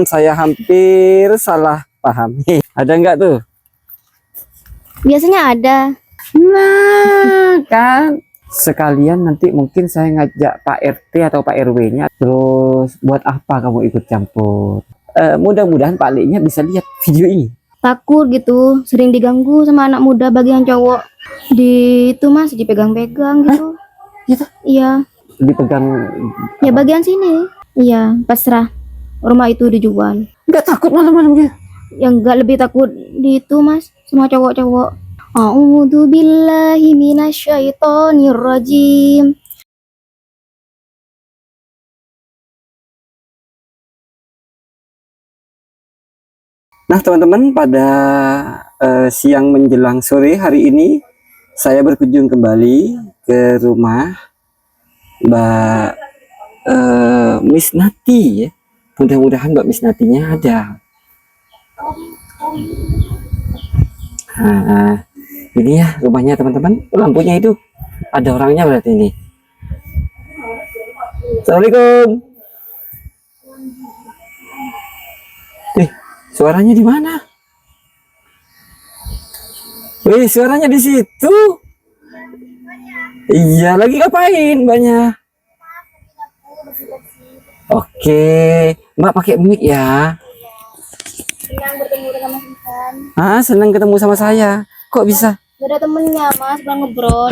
Saya hampir salah paham. Ada nggak tuh? Biasanya ada. Nah, kan sekalian nanti mungkin saya ngajak Pak RT atau Pak RW-nya. Terus buat apa kamu ikut campur? Mudah-mudahan Pak Leknya bisa lihat video ini. Takut gitu, sering diganggu sama anak muda bagian cowok. Di itu Mas, dipegang-pegang gitu. Gitu? Iya. Dipegang. Ya bagian sini. Iya, pasrah. Rumah itu dijual. Nggak takut malam-malam gitu? Yang enggak lebih takut di itu Mas, semua cowok-cowok. A'udzu billahi minasyaitonir rajim. Nah teman-teman, pada siang menjelang sore hari ini saya berkunjung kembali ke rumah Mbak Miss Nati ya. Mudah-mudahan Mbak Miss Natinya ada. Nah, ini ya rumahnya teman-teman. Lampunya itu ada orangnya berarti ini. Assalamualaikum. Suaranya di mana? Wih, suaranya di situ. Iya, lagi ngapain mbaknya? Oke, Mbak pakai mic ya. Senang bertemu dengan Mas Isan. Senang ketemu sama saya. Kok bisa? Gak ada temennya Mas, bukan ngobrol.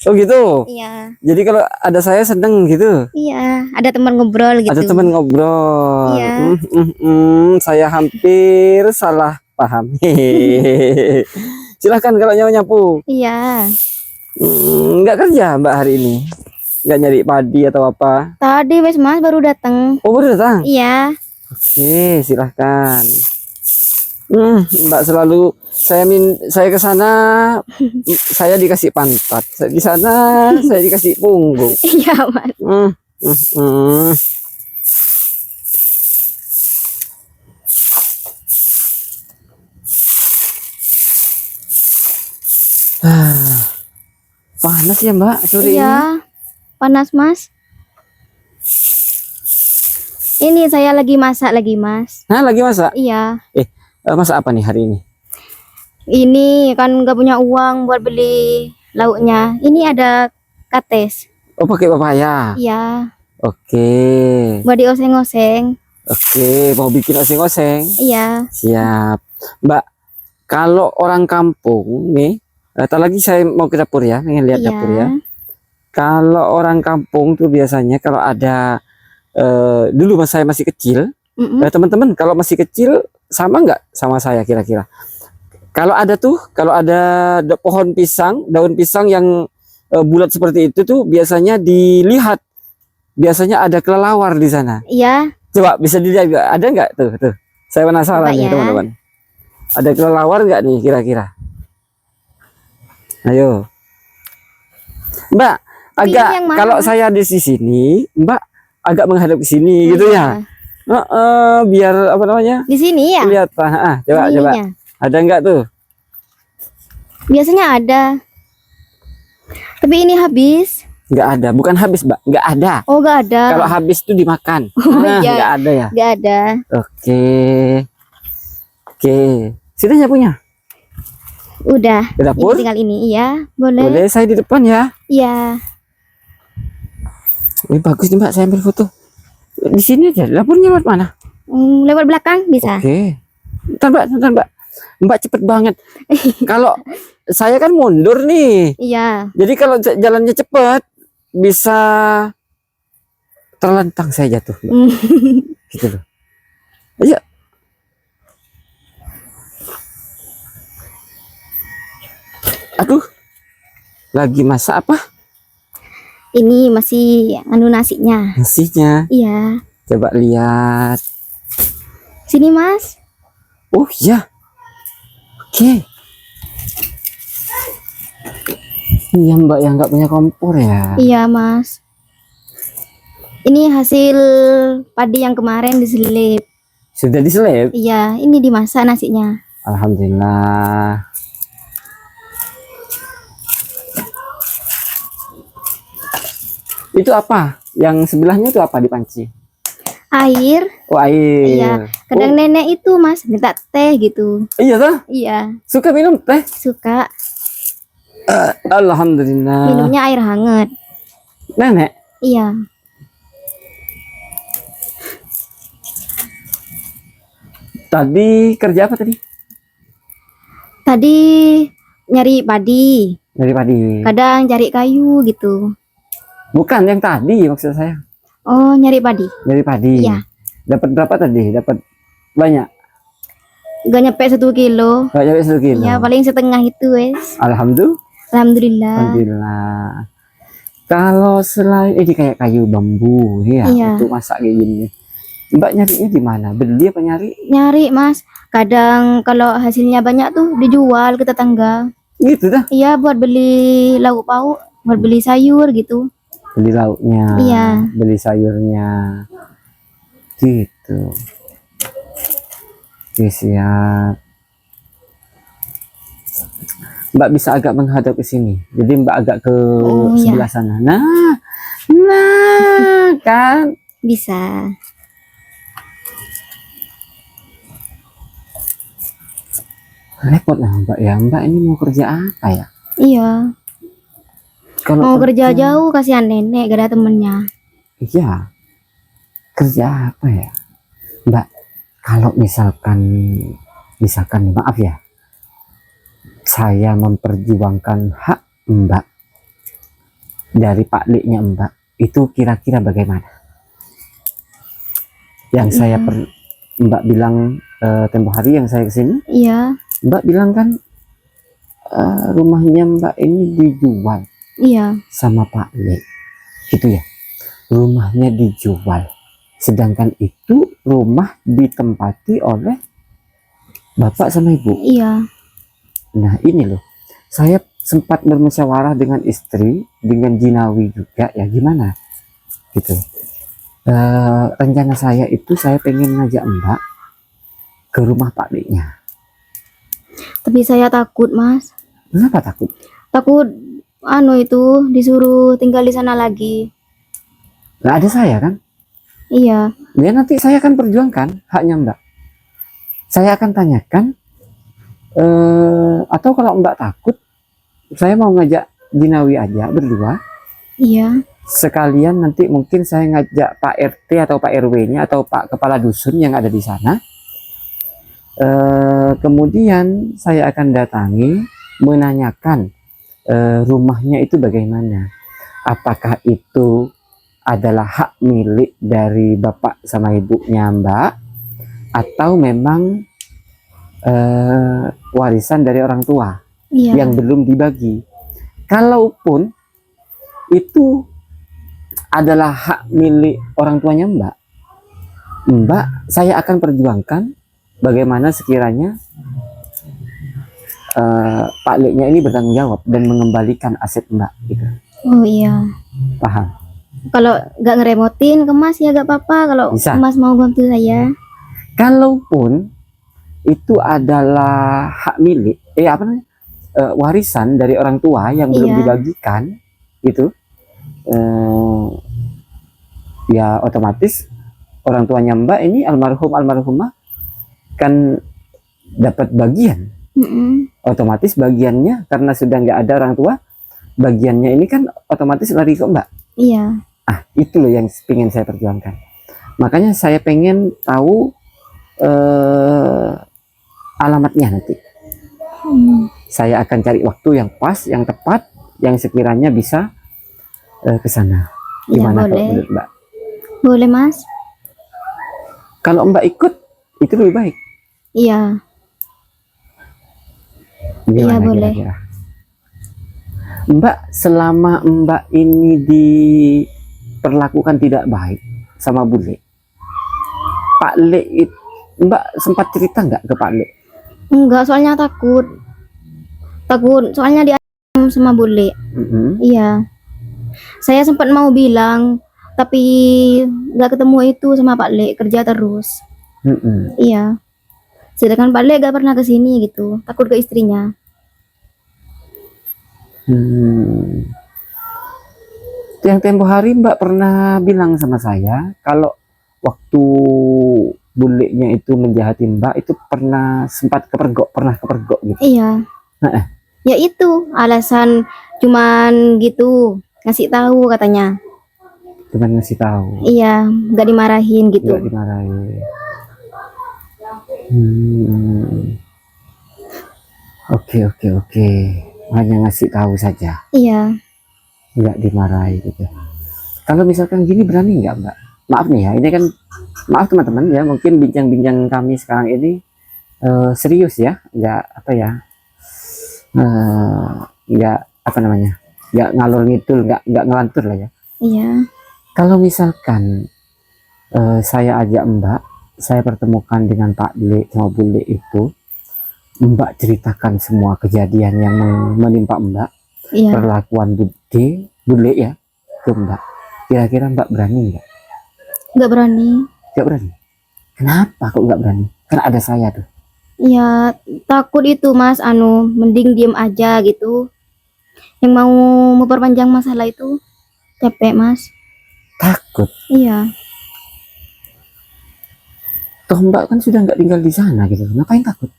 Oh gitu. Iya. Jadi kalau ada saya seneng gitu. Iya, ada teman ngobrol gitu. Ada teman ngobrol. Iya. Saya hampir salah paham. Silahkan kalau nyapu. Iya. Nggak kerja Mbak hari ini? Nggak nyari padi atau apa? Tadi wes Mas baru datang. Oh baru datang? Iya. Oke, silahkan. Mbak selalu saya ke sana saya dikasih pantat, di sana saya dikasih punggung. Iya Mas. Panas ya Mbak sore ini? Iya. Panas Mas. Ini saya lagi masak lagi Mas. Nah lagi masak? Iya. Masak apa nih hari ini? Ini kan nggak punya uang buat beli lauknya. Ini ada kates. Oh pakai papaya. Iya. Oke. Buat dioseng-oseng. Oke, mau bikin oseng-oseng? Iya. Siap. Mbak, kalau orang kampung nih, tak lagi saya mau ke dapur ya, pengen lihat Iya. dapur ya. Kalau orang kampung tuh biasanya kalau ada dulu pas saya masih kecil, teman-teman kalau masih kecil sama nggak sama saya kira-kira? Kalau ada pohon pisang, daun pisang yang bulat seperti itu tuh biasanya dilihat, biasanya ada kelelawar di sana. Iya. Coba bisa dilihat nggak? Ada nggak tuh? Saya penasaran nih teman-teman. Ada kelelawar nggak nih kira-kira? Ayo, Mbak. Agak kalau saya di sini, Mbak agak menghadap ke sini gitu ya. Biar apa namanya? Di sini ya. Lihat, coba. Ada nggak tuh? Biasanya ada. Tapi ini habis. Nggak ada, bukan habis Mbak, nggak ada. Oh nggak ada. Kalau habis tuh dimakan. Iya. Nggak ada ya. Nggak ada. Oke. Sudah nyapunya? Udah. Ke dapur? Ini tinggal ini, iya. Boleh. Boleh saya di depan ya? Iya. Ini bagus nih Mbak, saya ambil foto. Di sini aja, dapurnya lewat mana? Lewat belakang bisa. Oke. Bentar Mbak. Mbak cepet banget. Kalau saya kan mundur nih. Iya. Jadi kalau jalannya cepet bisa terlentang saya jatuh. Gitu loh. Ayo. Aduh. Lagi masak apa? Ini masih nasinya. Nasinya. Iya. Coba lihat. Sini Mas. Oh iya. Oke. Iya Mbak yang nggak punya kompor ya. Iya Mas. Ini hasil padi yang kemarin diselip. Sudah diselip? Iya, ini dimasak nasinya. Alhamdulillah. Itu apa? Yang sebelahnya itu apa di panci? Air. Oh, air. Iya, kadang nenek itu Mas minta teh gitu. Iya tuh. Iya, Suka minum teh? suka. Alhamdulillah. Minumnya air hangat. Nenek, Iya. tadi kerja apa tadi? Tadi nyari padi, Dari padi. kadang cari kayu gitu. Bukan yang tadi maksud saya. Oh, nyari padi. Dari padi. Iya. Dapat berapa tadi? Dapat banyak. Gak nyampe 1 kilo. Gak sampai 1 kilo. Iya, paling setengah itu wes. Alhamdulillah. Alhamdulillah. Alhamdulillah. Kalau selain ini kayak kayu bambu ya, Iya. itu masak kayak gini. Mbak nyarinya di mana? Beli apa nyari? Nyari Mas. Kadang kalau hasilnya banyak tuh dijual ke tetangga. Gitu dah. Iya, buat beli lauk pauk, buat beli sayur gitu. Beli lauknya, Iya. beli sayurnya. Gitu. Oke, siap. Mbak bisa agak menghadap ke sini. Jadi Mbak agak ke Oh, iya. sebelah sana. Nah, kan. Bisa. Repot lah Mbak ya. Mbak ini mau kerja apa ya? Iya. Kalau Mau kerja jauh, kasihan nenek gak ada temennya. iya. Kerja apa ya? Mbak, kalau misalkan maaf ya, saya memperjuangkan hak Mbak dari Pak Liknya Mbak, itu kira-kira bagaimana? Yang saya Mbak bilang tempo hari yang saya kesini, Iya. Mbak bilang kan rumahnya Mbak ini dijual Iya. sama Pak Lik, gitu ya? Rumahnya dijual, sedangkan itu rumah ditempati oleh Bapak sama Ibu. Iya. Nah ini loh, saya sempat bermusyawarah dengan istri, dengan Jinawi juga ya, gimana gitu. Rencana saya itu saya pengen ngajak Mbak ke rumah Pak Liknya. Tapi saya takut, Mas. Kenapa takut? Takut itu disuruh tinggal di sana lagi. Nggak ada saya kan? Iya. Ya nanti saya akan perjuangkan haknya Mbak. Saya akan tanyakan, atau kalau Mbak takut, saya mau ngajak Jinawi aja berdua. Iya. Sekalian nanti mungkin saya ngajak Pak RT atau Pak RW-nya atau Pak Kepala Dusun yang ada di sana. Kemudian saya akan datangi, menanyakan rumahnya itu bagaimana. Apakah itu adalah hak milik dari bapak sama ibunya Mbak, atau memang warisan dari orang tua Iya. yang belum dibagi. Kalaupun itu adalah hak milik orang tuanya Mbak, saya akan perjuangkan bagaimana sekiranya Pak Liknya ini bertanggung jawab dan mengembalikan aset Mbak gitu. Oh iya. Paham? Kalau nggak ngeremotin ke Mas ya gak apa-apa. Kalau Bisa. Mas mau bantu saya. Kalaupun itu adalah hak milik, warisan dari orang tua yang belum Iya. dibagikan, gitu, ya otomatis orang tuanya Mbak ini almarhumah kan dapat bagian. Otomatis bagiannya karena sudah nggak ada orang tua, bagiannya ini kan otomatis lari ke Mbak. Iya. Itu loh yang ingin saya perjuangkan. Makanya saya pengen tahu alamatnya nanti. Saya akan cari waktu yang pas, yang tepat, yang sekiranya bisa ke sana. Iya, Gimana kalau boleh. menurut Mbak? Boleh Mas. Kalau Mbak ikut, itu lebih baik. Iya. Gimana boleh. kira-kira? Mbak, selama Mbak ini diperlakukan tidak baik sama bule, Pak Lik, Mbak sempat cerita nggak ke Pak Lik? Enggak, soalnya takut. Soalnya diancam sama bule. Iya. Saya sempat mau bilang, tapi nggak ketemu itu sama Pak Lik, kerja terus. Iya. Sedangkan Pak Lik gak pernah kesini gitu, takut ke istrinya. Yang tempo hari Mbak pernah bilang sama saya kalau waktu bulenya itu menjahati Mbak itu pernah kepergok gitu. Iya. Ya itu alasan, cuman gitu ngasih tahu katanya. Cuman ngasih tahu. Iya, nggak dimarahin gitu. Nggak dimarahin. Oke. Hanya ngasih tahu saja. Iya. Nggak dimarahi gitu. Kalau misalkan gini berani nggak Mbak? Maaf nih ya, ini kan maaf teman-teman ya, mungkin bincang-bincang kami sekarang ini serius ya, nggak apa ya, nggak apa namanya, nggak ngalor ngidul, nggak ngelantur lah ya. Iya. Kalau misalkan saya ajak Mbak, saya pertemukan dengan Pak Le sama Bule itu, Mbak ceritakan semua kejadian yang menimpa Mbak, Iya. perlakuan Bule ya ke Mbak, kira-kira Mbak berani nggak? Nggak berani. Nggak berani. Kenapa kok nggak berani? Karena ada saya tuh. Ya takut itu Mas, mending diem aja gitu. Yang mau memperpanjang masalah itu capek Mas. Takut. Iya. Toh Mbak kan sudah nggak tinggal di sana gitu. Ngapain takut?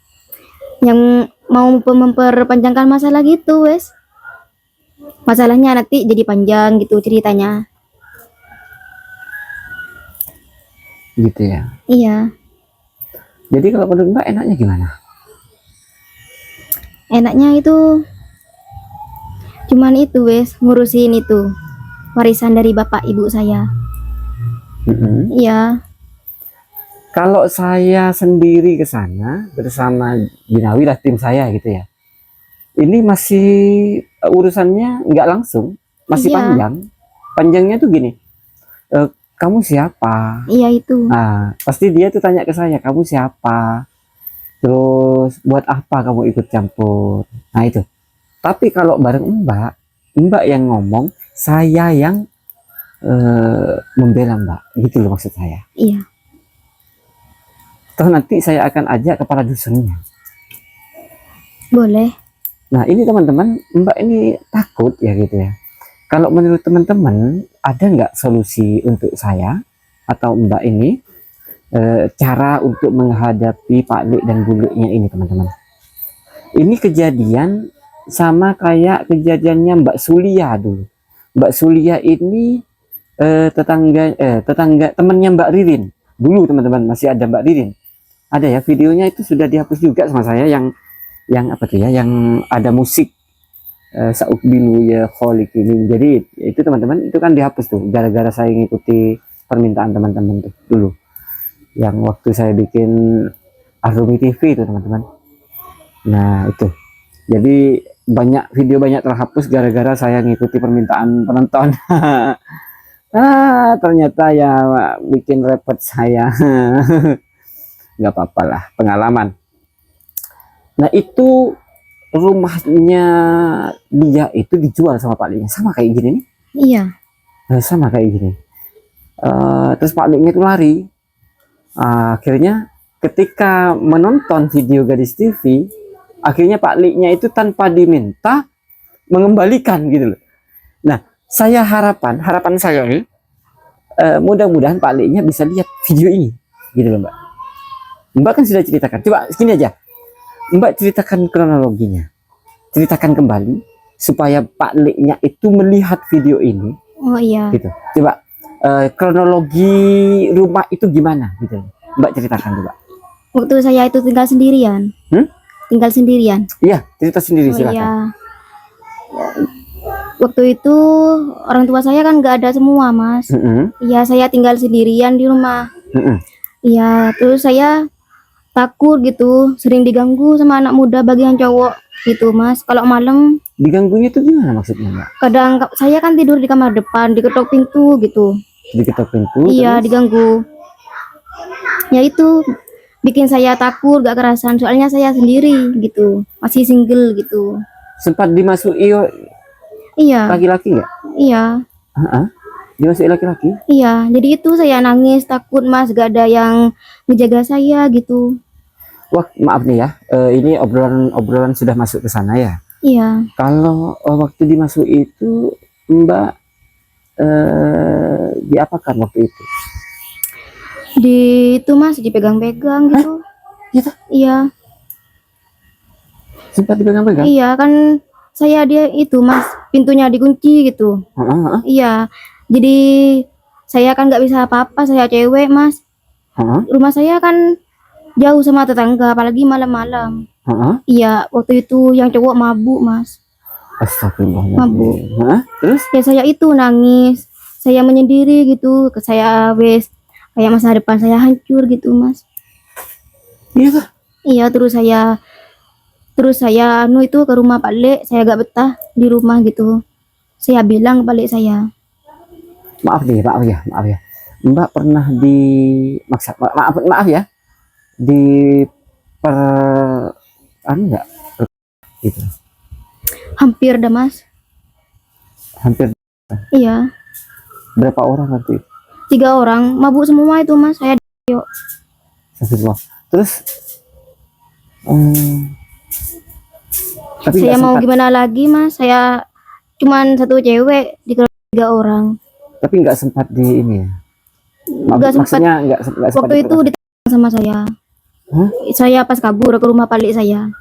Yang mau memperpanjangkan masalah gitu wes. Masalahnya nanti jadi panjang gitu ceritanya. Gitu ya. Iya. Jadi kalau menurut Mbak enaknya gimana? Enaknya itu cuman itu wes, ngurusin itu warisan dari bapak ibu saya. Iya. Kalau saya sendiri ke sana bersama Jinawi lah, tim saya gitu ya. Ini masih urusannya nggak langsung, masih Iya. panjang. Panjangnya tuh gini. Kamu siapa? Iya itu. Nah, pasti dia tuh tanya ke saya, kamu siapa? Terus buat apa kamu ikut campur? Nah itu. Tapi kalau bareng Mbak yang ngomong, saya yang membela Mbak. Gitu loh maksud saya. Iya. Terus nanti saya akan ajak kepala dusunnya. Boleh. Nah ini teman-teman, Mbak ini takut ya gitu ya. Kalau menurut teman-teman, ada nggak solusi untuk saya atau Mbak ini cara untuk menghadapi Pak Lik dan Buleknya ini teman-teman? Ini kejadian sama kayak kejadiannya Mbak Sulia dulu. Mbak Sulia ini tetangga temannya Mbak Ririn dulu teman-teman, masih ada Mbak Ririn. Ada ya videonya, itu sudah dihapus juga sama saya, yang apa tuh ya, yang ada musik Sauk Binu ya Kholik ini. Jadi itu teman-teman, itu kan dihapus tuh gara-gara saya ngikuti permintaan teman-teman tuh dulu, yang waktu saya bikin Arumi TV itu teman-teman. Nah itu jadi banyak terhapus gara-gara saya ngikuti permintaan penonton. Ternyata ya bikin repot saya. Nggak apa-apa lah, pengalaman. Nah itu rumahnya dia itu dijual sama Pak Liknya, sama kayak gini nih. Iya. Sama kayak gini. Terus Pak Liknya itu lari. Akhirnya ketika menonton video Gadis TV, akhirnya Pak Liknya itu tanpa diminta mengembalikan gitu loh. Nah saya harapan saya nih, mudah-mudahan Pak Liknya bisa lihat video ini gitu loh Mbak. Mbak kan sudah ceritakan, coba segini aja Mbak ceritakan kronologinya, ceritakan kembali supaya Pak Liknya itu melihat video ini. Oh iya. Gitu. Coba kronologi rumah itu gimana gitu. Mbak ceritakan coba. Waktu saya itu tinggal sendirian. Tinggal sendirian. Iya, cerita sendiri silakan. Iya. Waktu itu orang tua saya kan nggak ada semua Mas. Iya, saya tinggal sendirian di rumah. Iya, terus saya takut gitu, sering diganggu sama anak muda bagian cowok gitu Mas. Kalau malam diganggunya itu gimana maksudnya Mbak? Kadang saya kan tidur di kamar depan, diketok pintu gitu. Diketok pintu? Iya, terus? diganggu. Ya itu bikin saya takut, gak kerasan, soalnya saya sendiri gitu, masih single gitu. Sempat dimasuki Iya. Laki-laki nggak? Iya. Dimasuki laki-laki? Iya, jadi itu saya nangis, takut Mas, gak ada yang menjaga saya gitu. Wah, maaf nih ya, ini obrolan sudah masuk ke sana ya. Iya. Kalau waktu dimasuki itu Mbak diapakan waktu itu? Di itu mas dipegang-pegang gitu. Gitu. Iya, Sempat dipegang-pegang. iya kan saya dia itu mas pintunya dikunci gitu. Heeh, heeh, Iya, jadi saya kan nggak bisa apa-apa, saya cewek mas. heeh, Rumah saya kan jauh sama tetangga, apalagi malam-malam. heeh. Iya, waktu itu yang cowok mabuk mas, mabuk. Astagfirullahaladzim. Heeh, terus? Ya saya itu nangis, saya menyendiri gitu, ke saya wes kayak masa depan saya hancur gitu mas. Iya tuh. Iya, terus saya anu itu ke rumah Pak Lek, saya gak betah di rumah gitu. Saya bilang ke Pak Lek saya, Maaf nih, maaf ya, maaf ya. Mbak pernah maaf ya, di per anu enggak gitu. hampir dah mas. Hampir Iya, berapa orang waktu itu? 3 orang, mabuk semua itu mas. Saya Astagfirullah. Terus hmm, tapi saya nggak mau sempat, gimana lagi mas? Saya cuman satu cewek di keluarga 3 orang. tapi nggak sempat di ini ya. Nggak sempat. Maksudnya nggak sempat Waktu itu diperas. ditanya sama saya. Hah? Saya pas kabur ke rumah Pak Lek saya.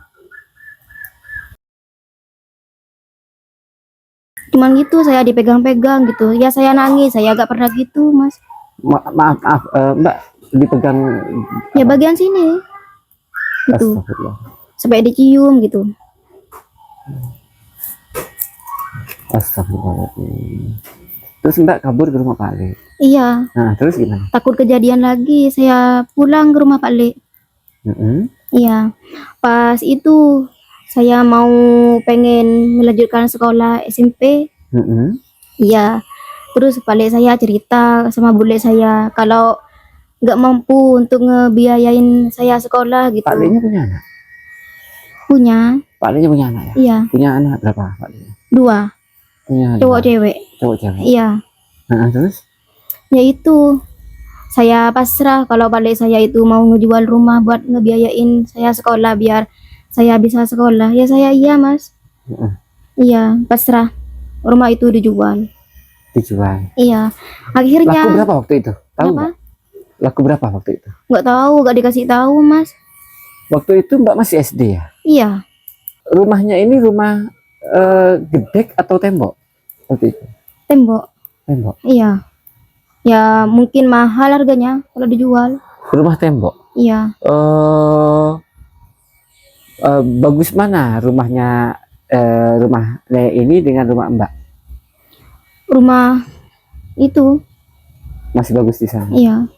Cuman gitu saya dipegang-pegang gitu. Ya saya nangis, saya gak pernah gitu mas. Maaf, Mbak dipegang Ya bagian sini gitu. Astagfirullah. Sampai dicium gitu. Astagfirullahaladzim. Terus Mbak kabur ke rumah Pak Ali. Iya, Nah, terus gimana? takut kejadian lagi. Saya pulang ke rumah Pak Lek. Mm-mm. Iya, pas itu saya mau pengen melanjutkan sekolah SMP. Mm-mm. Iya, terus Pak Lek saya cerita sama bule saya kalau nggak mampu untuk ngebiayain saya sekolah gitu. Pak Ali-nya punya anak? Punya, Pak Ali-nya punya anak ya? iya, Punya anak berapa Pak Ali? 2, Punya cowok 2. cewek. Cowok cewek. Iya, Nah, terus? ya itu saya pasrah kalau Pak Lek saya itu mau ngejual rumah buat ngebiayain saya sekolah biar saya bisa sekolah. Ya saya iya mas. Mm-mm. Iya, pasrah. Rumah itu dijual. Dijual. Iya. Laku Akhirnya berapa waktu itu? Tahu apa? nggak? Laku berapa waktu itu? Nggak tahu, nggak dikasih tahu, Mas. Waktu itu Mbak masih SD ya? Iya, Rumahnya ini rumah gedek atau tembok? Waktu itu tembok. tembok. Iya. Ya, mungkin mahal harganya kalau dijual. Rumah tembok. Iya. Bagus mana rumahnya, rumah ini dengan rumah Mbak? Rumah itu, Masih bagus di sana. iya.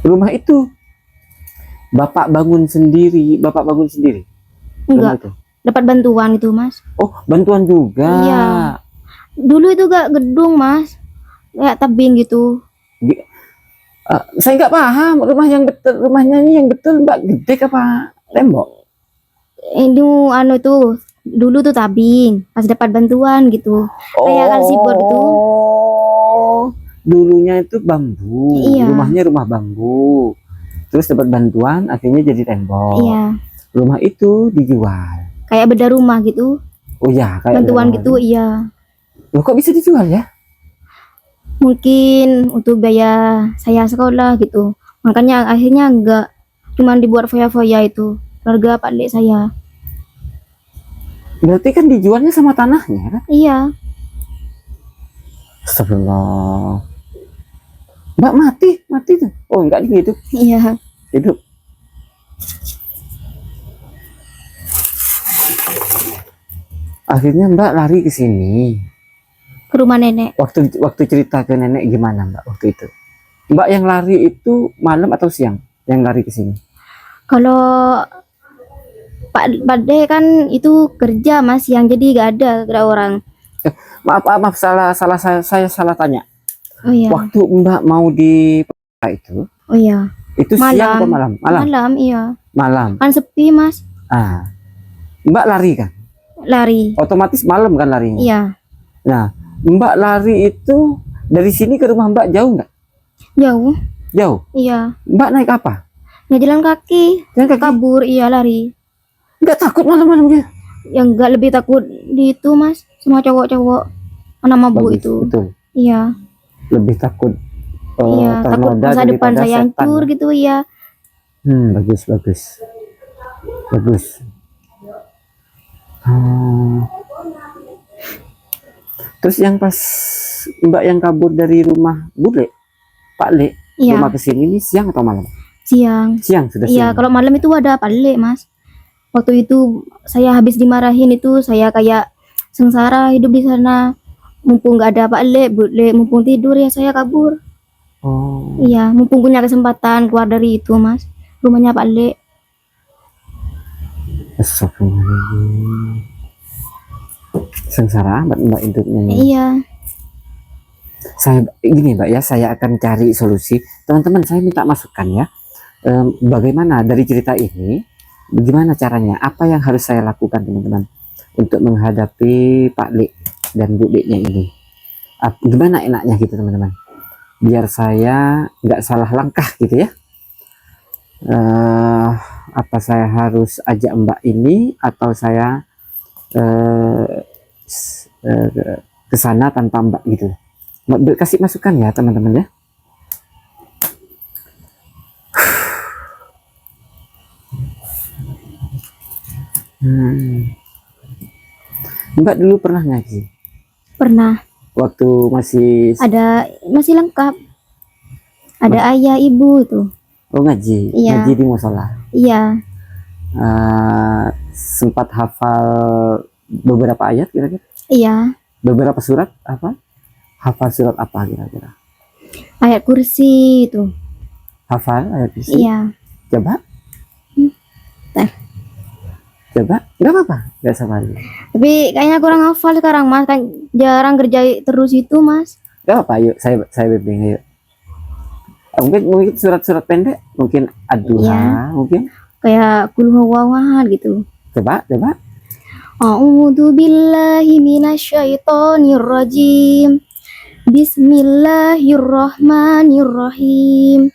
Rumah itu Bapak bangun sendiri, rumah Enggak, itu? dapat bantuan itu, Mas. Oh, bantuan juga. Iya. Dulu itu gak gedung, Mas. Kayak tebing gitu. Saya nggak paham rumahnya ini yang betul Mbak gedek apa tembok? Itu anu itu dulu tuh tabing, pas dapat bantuan gitu. Kayak kalsibor itu. Dulunya itu bambu. Iya. Rumahnya rumah bambu. Terus dapat bantuan akhirnya jadi tembok. Iya. Rumah itu dijual. Kayak beda rumah gitu. Oh ya, kayak Bantuan rumah. gitu, iya. Loh, kok bisa dijual ya? Mungkin untuk biaya saya sekolah gitu. Makanya akhirnya enggak, cuman dibuat foya-foya itu keluarga Pak Lek saya. Berarti kan dijualnya sama tanahnya kan? Iya. Astagfirullah. Mbak mati tuh. Oh, enggak gitu. Iya. Hidup. Akhirnya Mbak lari ke sini. Ke rumah nenek. Waktu cerita ke nenek gimana Mbak waktu itu? Mbak yang lari itu malam atau siang? Yang lari ke sini? Kalau Pak De kan itu kerja Mas, yang jadi gak ada orang. Maaf, salah saya salah tanya. Oh iya. Waktu Mbak mau di itu Oh iya. siang atau malam? Malam, iya. Malam. Kan sepi Mas. Mbak lari kan? Lari. Otomatis malam kan larinya? Iya. Nah, Mbak lari itu dari sini ke rumah Mbak jauh nggak? Jauh. Jauh. Iya. Mbak naik apa? Ya jalan kaki. Jalan kaki? Kabur, iya lari. Nggak takut malam-malam gitu? Yang enggak lebih takut di itu Mas, semua cowok-cowok anak mabuk Bagus, itu. betul. Iya. lebih takut Iya, takut ternoda masa depan daripada saya setan. hancur gitu ya. Bagus, bagus, bagus. Terus yang pas Mbak yang kabur dari rumah Bule, Pak Le, Iya, rumah kesini ini siang atau malam? siang. Siang, sudah Iya, siang. kalau malam itu ada Pak Le, Mas. Waktu itu saya habis dimarahin itu, saya kayak sengsara hidup di sana. Mumpung nggak ada Pak Le, Bule, mumpung tidur ya saya kabur. Oh, Iya, mumpung punya kesempatan keluar dari itu, Mas. Rumahnya Pak Le. astagfirullahaladzim. Sengsara amat Mbak hidupnya ini. Iya, Saya gini Mbak ya, saya akan cari solusi. Teman-teman, saya minta masukan ya. Bagaimana dari cerita ini, bagaimana caranya? Apa yang harus saya lakukan teman-teman untuk menghadapi Pak Le dan Bu Le-nya ini? Gimana enaknya gitu teman-teman? Biar saya nggak salah langkah gitu ya. Apa saya harus ajak Mbak ini atau saya ke sana tanpa Mbak gitu? Mbak kasih masukan ya teman-teman ya. Mbak dulu pernah ngaji? pernah. Waktu masih Masih lengkap. Ada ayah, ibu itu. ngaji, Iya. ngaji di musola. Iya, Sempat hafal beberapa ayat kira-kira? iya. Beberapa surat apa? Hafal surat apa kira-kira? Ayat kursi itu. Hafal ayat kursi? Iya. Coba? Bentar. Coba? Nggak apa-apa, nggak sama. Tapi kayaknya kurang hafal sekarang, Mas. Kan jarang kerja terus itu, Mas. Nggak apa-apa, yuk saya bimbing, yuk. Mungkin surat-surat pendek, mungkin ad-duha, Iya. mungkin. Kayak kul huwallahu gitu. Coba. A'udzu billahi minasyaitonir rajim. Bismillahirrahmanirrahim.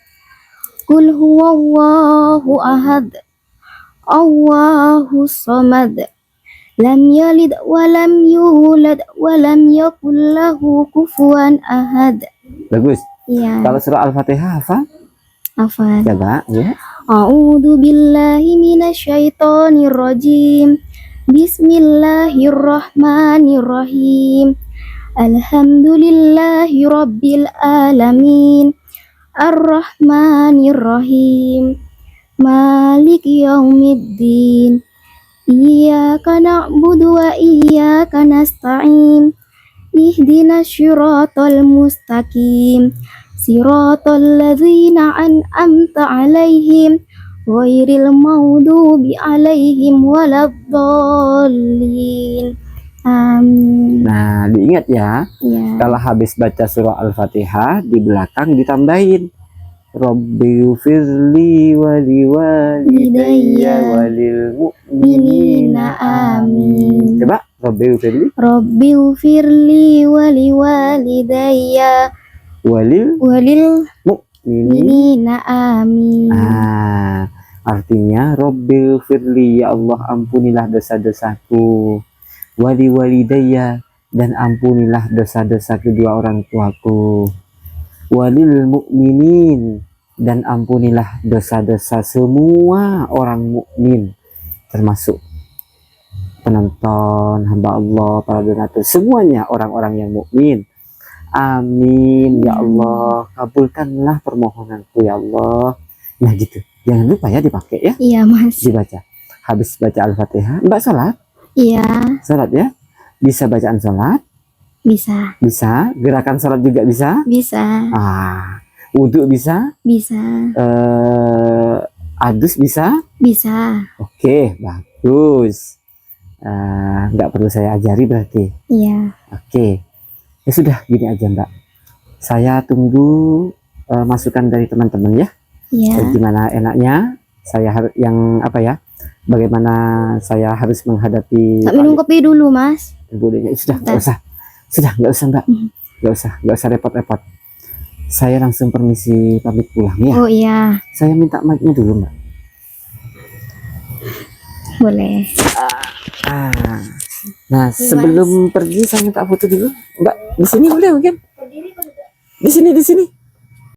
Qul huwallahu ahad. Allahus samad. Lam yalid wa lam yulad wa lam yakul lahu kufuwan ahad. Bagus. Iya, Kalau surah Al-Fatihah hafal? hafal. Coba, ya. A'udzu billahi minasyaitonir rajim. Bismillahirrahmanirrahim. Alhamdulillahi rabbil alamin. Ar-Rahmanir-Rahim. Maliki yaumiddin. Iyyaka na'budu wa iyyaka nasta'in. Ihdinas syiratal mustaqim. Siratal ladzina an'amta 'alaihim ghairil maghdubi 'alaihim waladdallin. Amin. Nah, diingat ya. Ya. Kalau habis baca surah Al-Fatihah, di belakang ditambahin Rabbighfirli wa liwalidayya walil mu'minina amin. Coba Rabbighfirli Rabbighfirli wa liwalidayya walil walil mu'minina. mu'minina amin. Artinya Rabbighfirli, ya Allah ampunilah dosa-dosaku, wali walidayya, dan ampunilah dosa-dosa kedua orang tuaku, walil mukminin, dan ampunilah dosa-dosa semua orang mukmin, termasuk penonton, hamba Allah, para donatur, semuanya orang-orang yang mukmin. Amin ya Allah, kabulkanlah permohonanku ya Allah. Nah gitu, jangan lupa ya dipakai ya, Iya, Mas. dibaca. Habis baca Al-Fatihah, Mbak salat? Iya, Salat ya? Bisa bacaan salat? bisa. Bisa. Gerakan salat juga bisa? Bisa. Wudhu bisa? Bisa. Adus bisa? Bisa. Oke, bagus. Nggak perlu saya ajari berarti. Iya. Oke. Ya sudah, gini aja Mbak. Saya tunggu masukan dari teman-teman ya. Iya. Gimana enaknya? Saya harus yang apa ya? Bagaimana saya harus menghadapi Tak minum kopi dulu, Mas. budenya? Sudah, nggak usah. Sudah, nggak usah Mbak. Nggak usah repot-repot. Saya langsung permisi pamit pulang ya. Oh iya, Saya minta mic-nya dulu Mbak. boleh. Nah, sebelum pergi saya minta foto dulu Mbak. Di sini boleh mungkin? Di sini.